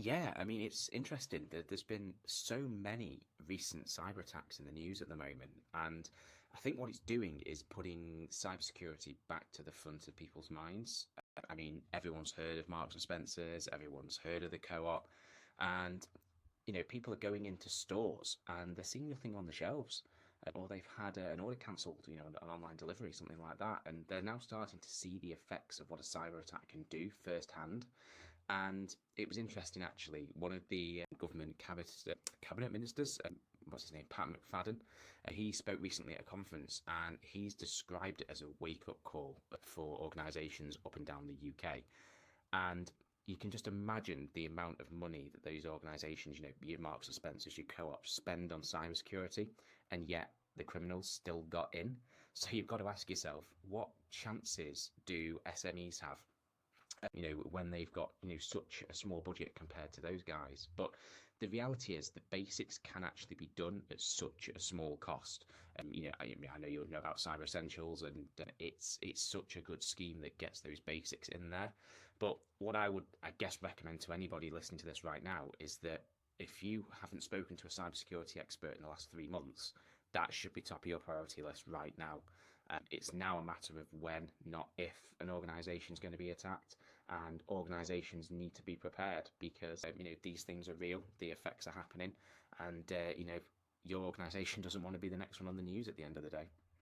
Yeah, I mean, it's interesting that there's been so many recent cyber attacks in the news at the moment, and I think what it's doing is putting cybersecurity back to the front of people's minds. I mean, everyone's heard of Marks and Spencers, everyone's heard of the Co-op, and people are going into stores and they're seeing nothing on the shelves, or they've had an order cancelled, an online delivery, something like that, and they're now starting to see the effects of what a cyber attack can do firsthand. And it was interesting, actually. One of the government cabinet ministers, what's his name, Pat McFadden, he spoke recently at a conference, and he's described it as a wake-up call for organisations up and down the UK. And you can just imagine the amount of money that those organisations, your Marks and Spencers, your co-ops, spend on cybersecurity, and yet the criminals still got in. So you've got to ask yourself, what chances do SMEs have when they've got, such a small budget compared to those guys? But the reality is the basics can actually be done at such a small cost. I know you'll know about Cyber Essentials, and it's such a good scheme that gets those basics in there. But what I would, I guess, recommend to anybody listening to this right now is that if you haven't spoken to a cybersecurity expert in the last 3 months, that should be top of your priority list right now. It's now a matter of when, not if, an organisation is going to be attacked, and organisations need to be prepared because these things are real, the effects are happening, and your organisation doesn't want to be the next one on the news at the end of the day.